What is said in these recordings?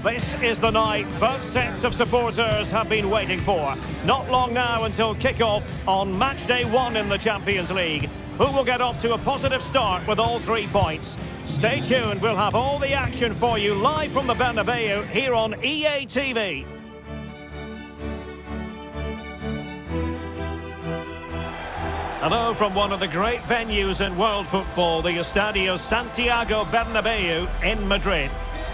This is the night both sets of supporters have been waiting for. Not long now until kick-off on Matchday 1 in the Champions League. Who will get off to a positive start with all 3 points? Stay tuned, we'll have all the action for you live from the Bernabeu here on EA TV. Hello from one of the great venues in world football, the Estadio Santiago Bernabeu in Madrid.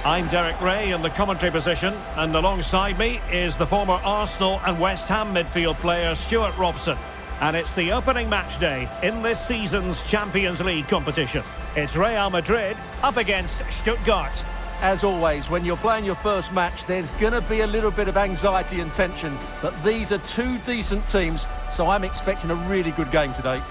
I'm Derek Ray in the commentary position, and alongside me is the former Arsenal and West Ham midfield player Stuart Robson. And it's the opening match day in this season's Champions League competition. It's Real Madrid up against Stuttgart. As always, when you're playing your first match, there's going to be a little bit of anxiety and tension. But these are 2 decent teams, so I'm expecting a really good game today.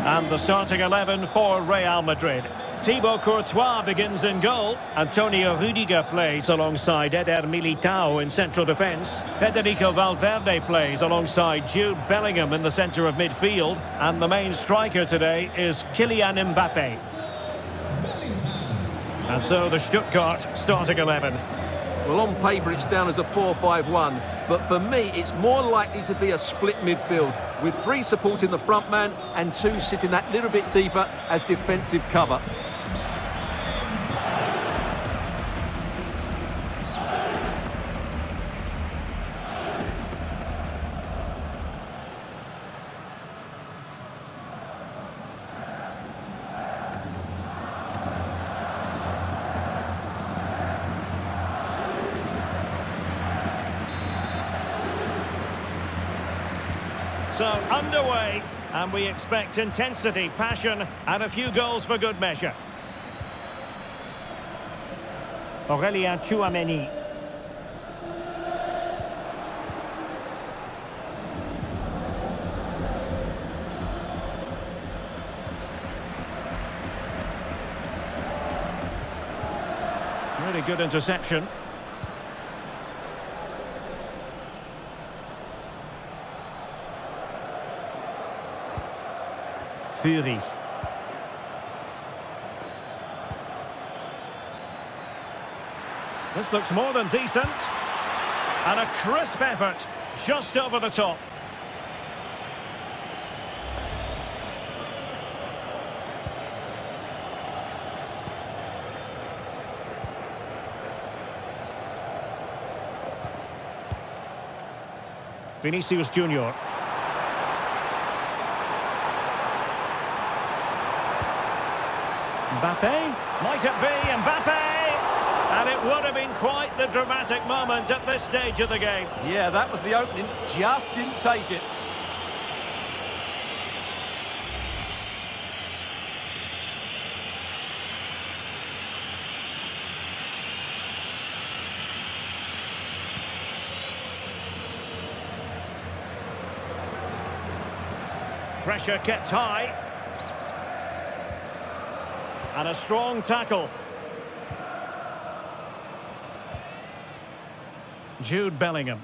And the starting 11 for Real Madrid. Thibaut Courtois begins in goal. Antonio Rudiger plays alongside Eder Militao in central defence. Federico Valverde plays alongside Jude Bellingham in the centre of midfield. And the main striker today is Kylian Mbappe. And so the Stuttgart starting 11. Well, on paper, it's down as a 4-5-1. But for me, it's more likely to be a split midfield, with 3 supporting the front man and 2 sitting that little bit deeper as defensive cover. So underway, and we expect intensity, passion, and a few goals for good measure. Aurélien Tchouameni. Really good interception. Fury. This looks more than decent. And a crisp effort, just over the top. Vinicius Junior. Mbappe, might it be Mbappe? And it would have been quite the dramatic moment at this stage of the game. Yeah, that was the opening, just didn't take it. Pressure kept high. And a strong tackle. Jude Bellingham.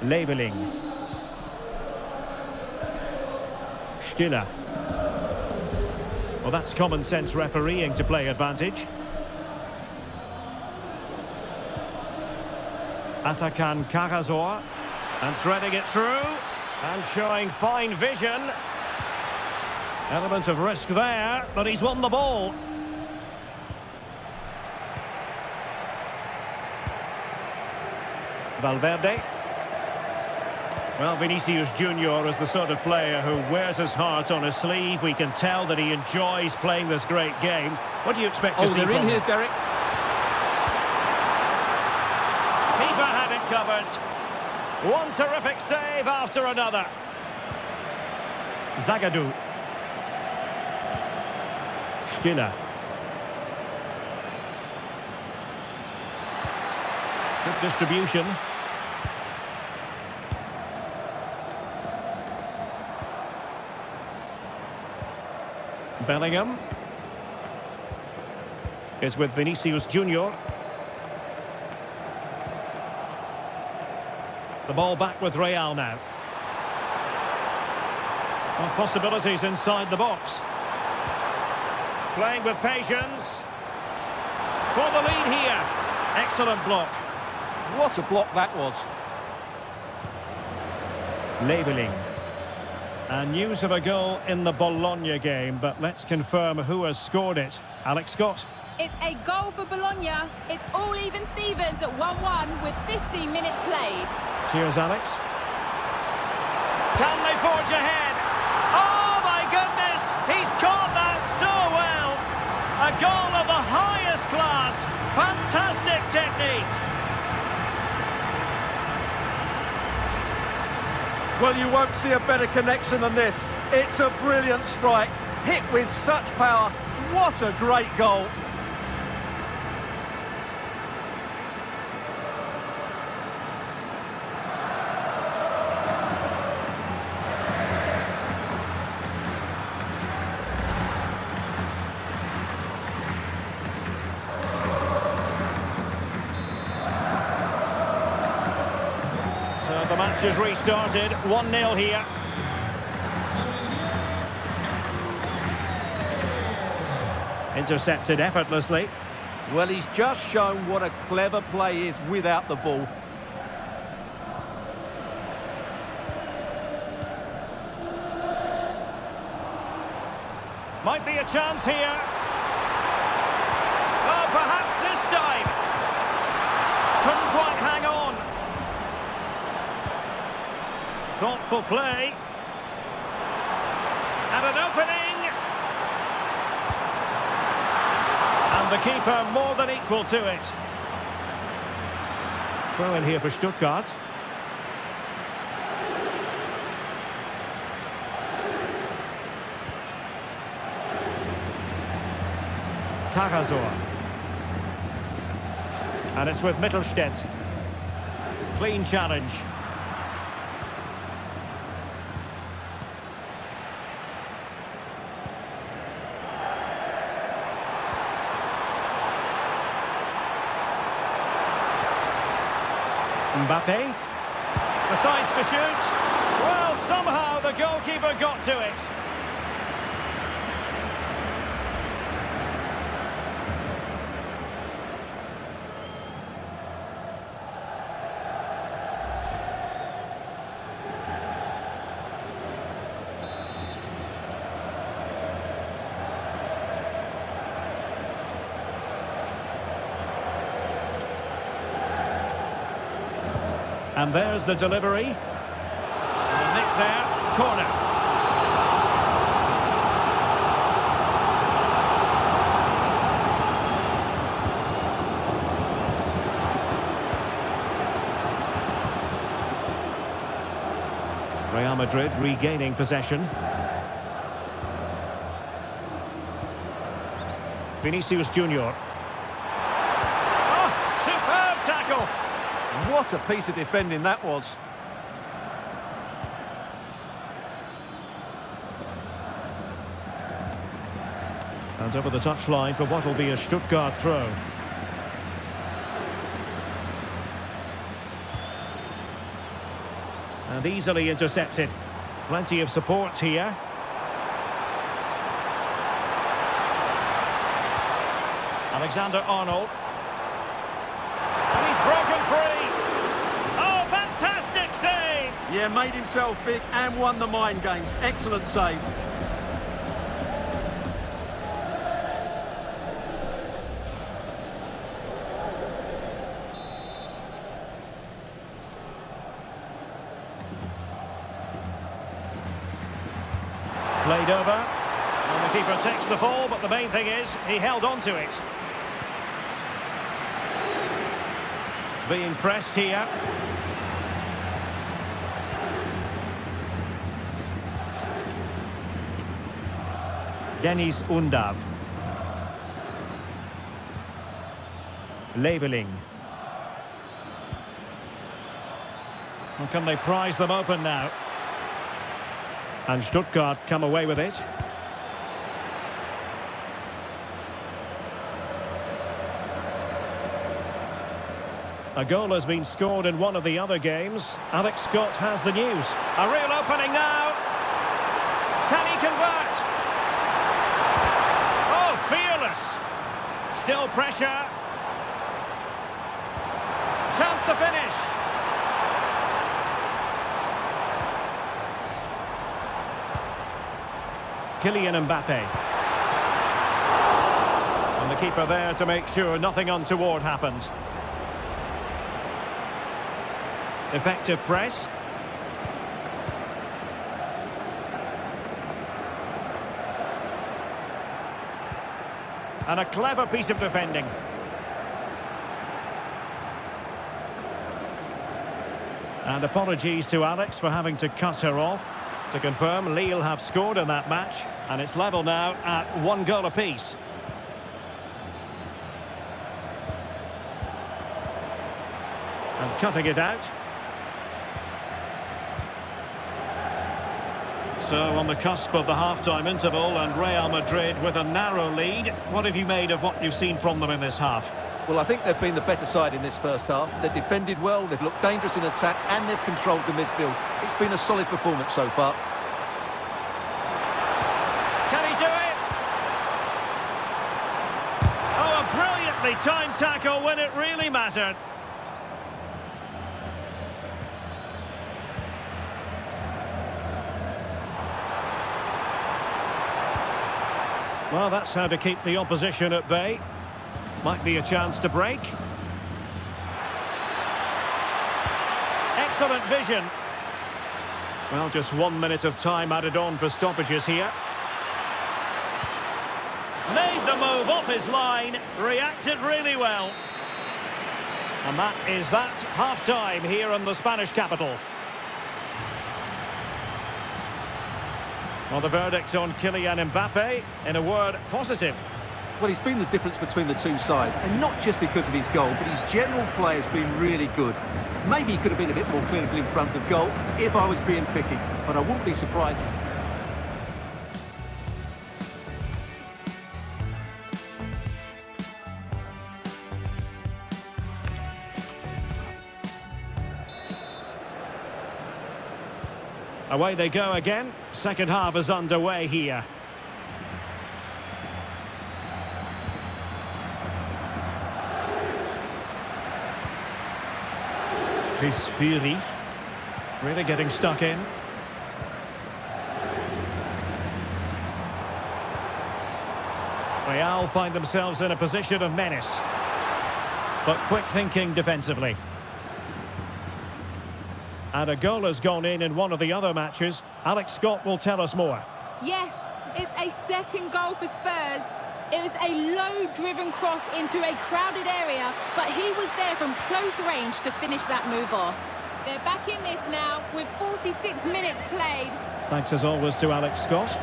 Leveling. Stiller. Well, that's common sense refereeing to play advantage. Atakan Karasor. And threading it through. And showing fine vision. Element of risk there, but he's won the ball. Valverde. Well, Vinicius Junior is the sort of player who wears his heart on his sleeve. We can tell that he enjoys playing this great game. What do you expect to see from him? Oh, they're in here, Derek. Keeper had it covered. One terrific save after another. Zagadou. Skinner. Good distribution. Bellingham is with Vinicius Junior. The ball back with Real now. Well, possibilities inside the box. Playing with patience. For the lead here. Excellent block. What a block that was. Labelling. And news of a goal in the Bologna game, but let's confirm who has scored it. Alex Scott. It's a goal for Bologna. It's all even Stevens at 1-1 with 15 minutes played. Cheers, Alex. Can they forge ahead? Oh, my goodness! He's caught that so well! A goal of the highest class. Fantastic technique. Well, you won't see a better connection than this. It's a brilliant strike. Hit with such power. What a great goal. So the match has restarted, 1-0 here. Intercepted effortlessly. Well, he's just shown what a clever play is without the ball. Might be a chance here. Oh, perhaps this time. Couldn't quite hang on. Thoughtful play. And an opening. And the keeper more than equal to it. Throw in here for Stuttgart. Cagazor. And it's with Mittelstädt. Clean challenge. Mbappe decides to shoot. Well, somehow the goalkeeper got to it. And there's the delivery. And the nick there, corner. Real Madrid regaining possession. Vinicius Junior. Oh, superb tackle. What a piece of defending that was. And over the touchline for what will be a Stuttgart throw. And easily intercepted. Plenty of support here. Alexander-Arnold. And he's broken free. Oh, fantastic save! Yeah, made himself big and won the mind games. Excellent save. Played over, and the keeper takes the ball, but the main thing is he held on to it. Being pressed here. Dennis Undav. Leveling. Well, can they prize them open now? And Stuttgart come away with it. A goal has been scored in one of the other games. Alex Scott has the news. A real opening now. Can he convert? Oh, fearless. Still pressure. Chance to finish. Kylian Mbappe. And the keeper there to make sure nothing untoward happened. Effective press. And a clever piece of defending. And apologies to Alex for having to cut her off. To confirm, Lille have scored in that match, and it's level now at 1 goal apiece. And cutting it out. So on the cusp of the half-time interval, and Real Madrid with a narrow lead. What have you made of what you've seen from them in this half? Well, I think they've been the better side in this first half. They've defended well, they've looked dangerous in attack, and they've controlled the midfield. It's been a solid performance so far. Can he do it? Oh, a brilliantly timed tackle when it really mattered. Well, that's how to keep the opposition at bay. Might be a chance to break. Excellent vision. Well, just 1 minute of time added on for stoppages here. Made the move off his line, reacted really well. And that is that, half-time here in the Spanish capital. Well, the verdict on Kylian Mbappe, in a word, positive. Well, he's been the difference between the two sides, and not just because of his goal, but his general play has been really good. Maybe he could have been a bit more clinical in front of goal if I was being picky, but I wouldn't be surprised. Away they go again. Second half is underway here. Chris Fury really getting stuck in. Real find themselves in a position of menace, but quick thinking defensively. And a goal has gone in one of the other matches. Alex Scott will tell us more. Yes, it's a second goal for Spurs. It was a low-driven cross into a crowded area, but he was there from close range to finish that move off. They're back in this now with 46 minutes played. Thanks as always to Alex Scott.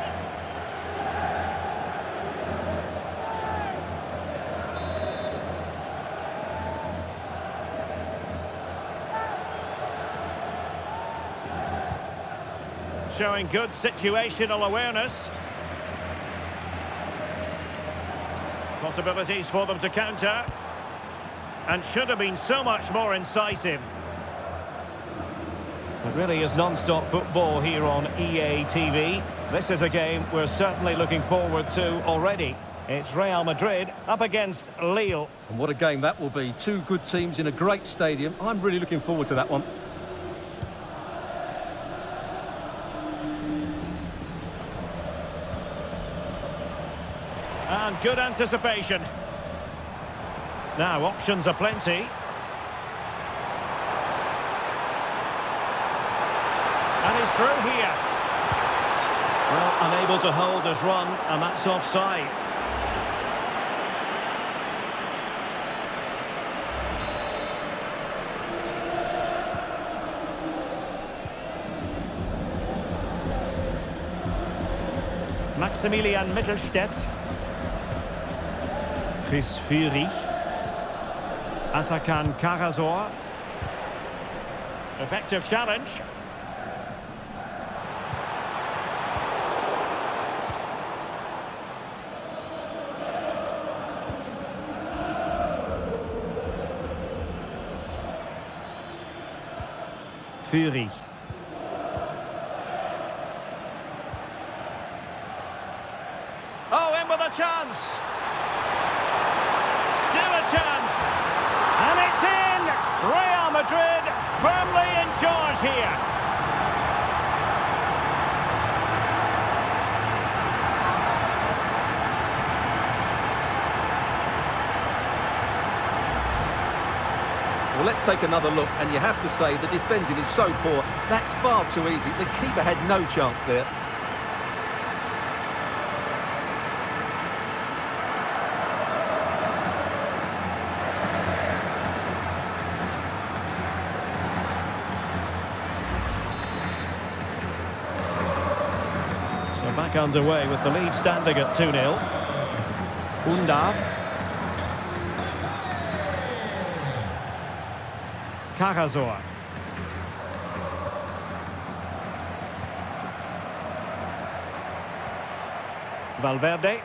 Showing good situational awareness. Possibilities for them to counter. And should have been so much more incisive. It really is non-stop football here on EA TV. This is a game we're certainly looking forward to already. It's Real Madrid up against Lille. And what a game that will be. Two good teams in a great stadium. I'm really looking forward to that one. And good anticipation. Now, options are plenty. And he's through here. Well, unable to hold his run, and that's offside. Maximilian Mittelstädt. Chris Führig. Atakan Karasor. Effective challenge. Führig. Oh, in with a chance. Still a chance. And it's in. Real Madrid firmly in charge here. Well, let's take another look, and you have to say the defending is so poor. That's far too easy. The keeper had no chance there. So back underway with the lead standing at 2-0. Undav. Karasor. Valverde.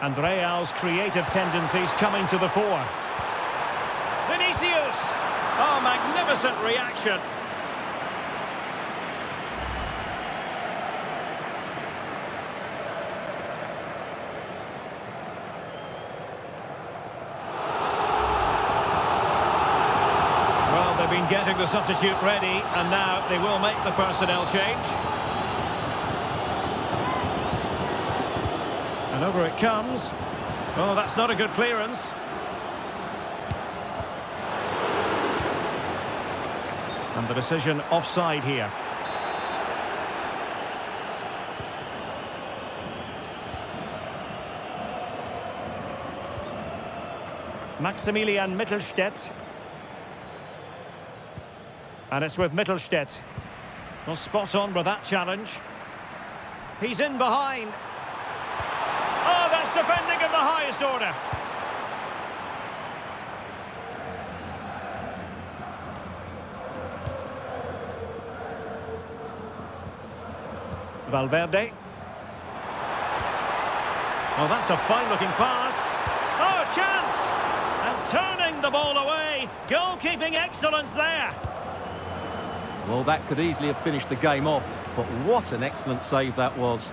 And Real's creative tendencies coming to the fore. Vinicius! Oh, magnificent reaction. They've been getting the substitute ready, and now they will make the personnel change. And over it comes. Oh, that's not a good clearance. And the decision offside here. Maximilian Mittelstädt. And it's with Mittelstädt. Well, spot on with that challenge. He's in behind. Oh, that's defending of the highest order. Valverde. Oh, that's a fine-looking pass. Oh, chance! And turning the ball away. Goalkeeping excellence there. Well, that could easily have finished the game off, but what an excellent save that was.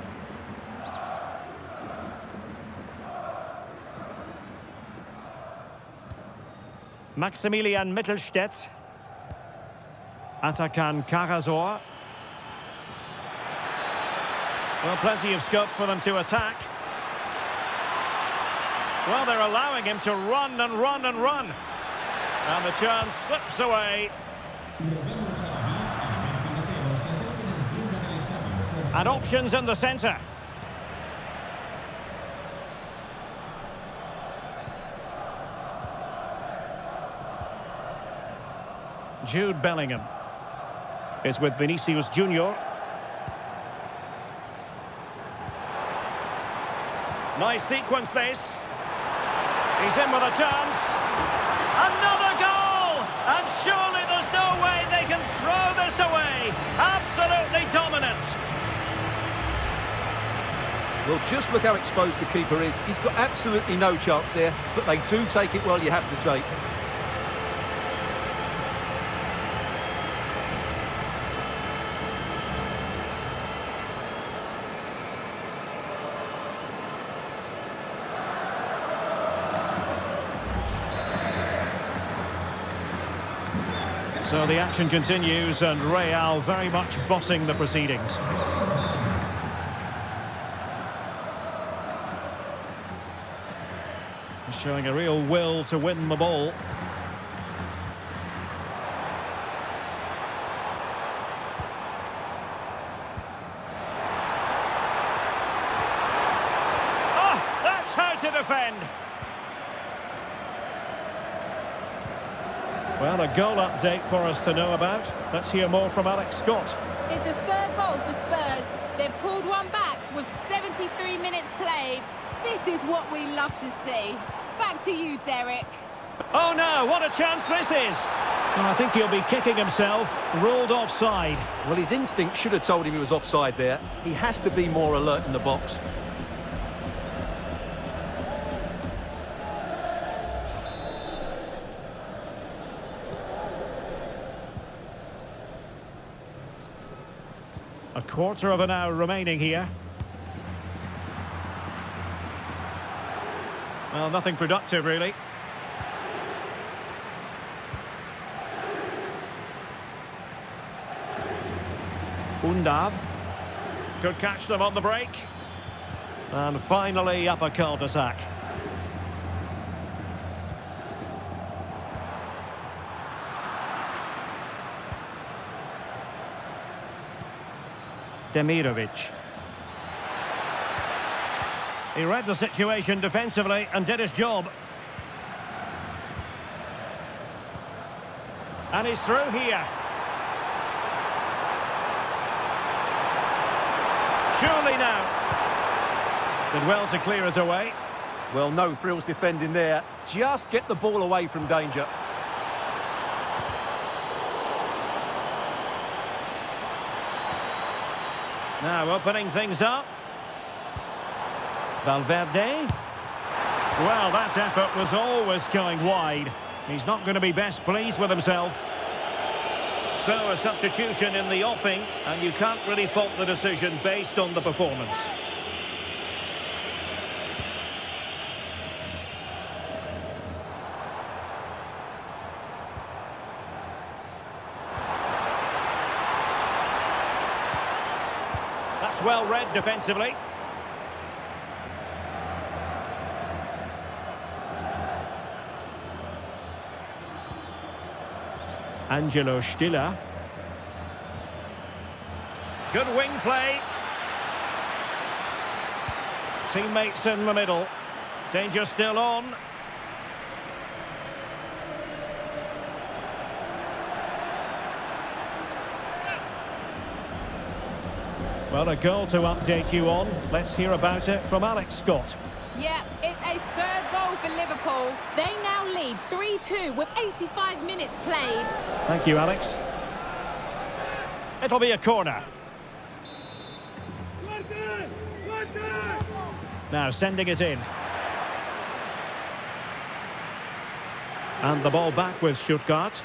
Maximilian Mittelstädt. Atakan Karasor. Well, plenty of scope for them to attack. Well, they're allowing him to run and run and run. And the chance slips away. And options in the centre. Jude Bellingham is with Vinicius Junior. Nice sequence this. He's in with a chance. Another goal! And surely there's no way they can throw this away. Absolutely dominant. Well, just look how exposed the keeper is. He's got absolutely no chance there, but they do take it well, you have to say. So the action continues, and Real very much bossing the proceedings. Showing a real will to win the ball. Oh, that's how to defend. Well, a goal update for us to know about. Let's hear more from Alex Scott. It's a third goal for Spurs. They've pulled one back with 73 minutes played. This is what we love to see. Back to you, Derek. Oh no, what a chance this is! Well, I think he'll be kicking himself, ruled offside. Well, his instinct should have told him he was offside there. He has to be more alert in the box. A quarter of an hour remaining here. Well, nothing productive, really. Undav. Could catch them on the break. And finally up a cul-de-sac. Demirovic. He read the situation defensively and did his job. And he's through here. Surely now. Did well to clear it away. Well, no frills defending there. Just get the ball away from danger. Now opening things up. Valverde. Well, that effort was always going wide. He's not going to be best pleased with himself. So a substitution in the offing, and you can't really fault the decision based on the performance. That's well read defensively. Angelo Stiller. Good wing play. Teammates in the middle. Danger still on. Well, a goal to update you on. Let's hear about it from Alex Scott. Yeah, it's a third goal for Liverpool. They now lead 3-2 with 85 minutes played. Thank you, Alex. It'll be a corner. Now sending it in. And the ball back with Stuttgart.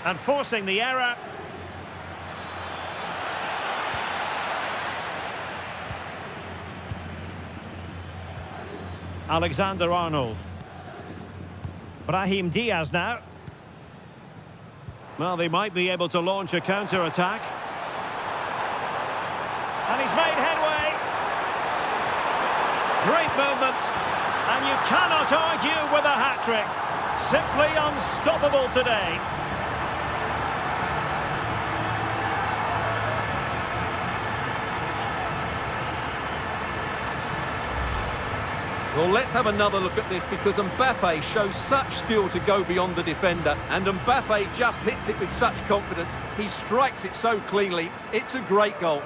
And forcing the error. Alexander-Arnold. Brahim Diaz now. Well, they might be able to launch a counter-attack. And he's made headway. Great movement. And you cannot argue with a hat-trick. Simply unstoppable today. Well, let's have another look at this because Mbappe shows such skill to go beyond the defender, and Mbappe just hits it with such confidence. He strikes it so cleanly. It's a great goal.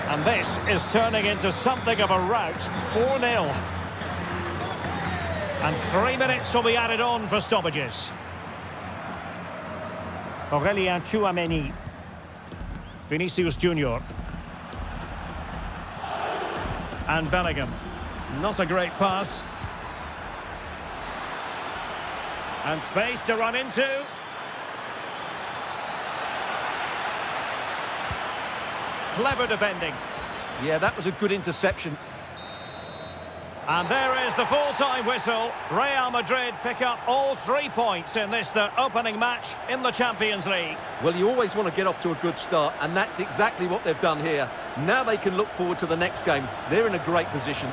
And this is turning into something of a rout, 4-0. And 3 minutes will be added on for stoppages. Aurelien Tchouameni. Vinicius Junior. And Bellingham. Not a great pass. And space to run into. Clever defending. Yeah, that was a good interception. And there is the full-time whistle. Real Madrid pick up all 3 points in this, their opening match in the Champions League. Well, you always want to get off to a good start, and that's exactly what they've done here. Now they can look forward to the next game. They're in a great position.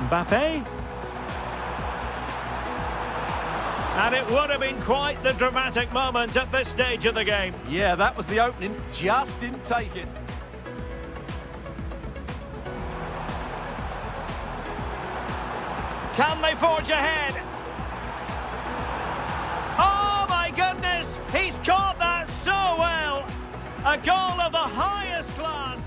Mbappe. And it would have been quite the dramatic moment at this stage of the game. Yeah, that was the opening, just didn't take it. Can they forge ahead? Oh my goodness, he's caught that so well. A goal of the highest class.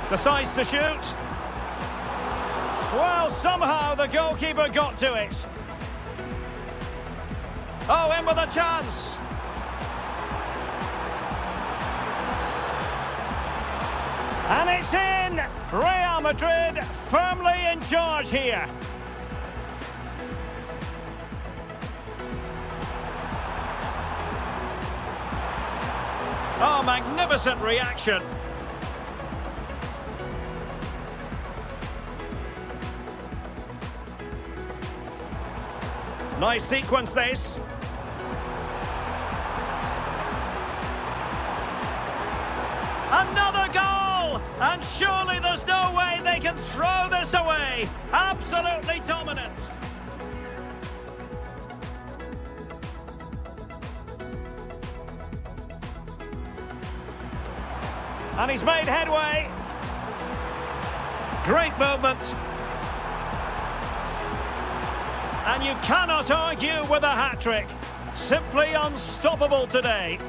Decides to shoot. Well, somehow the goalkeeper got to it. Oh, in with a chance. And it's in! Real Madrid firmly in charge here. Oh, magnificent reaction. Nice sequence, this. Another goal! And surely there's no way they can throw this away. Absolutely dominant. And he's made headway. Great movement. And you cannot argue with a hat-trick. Simply unstoppable today.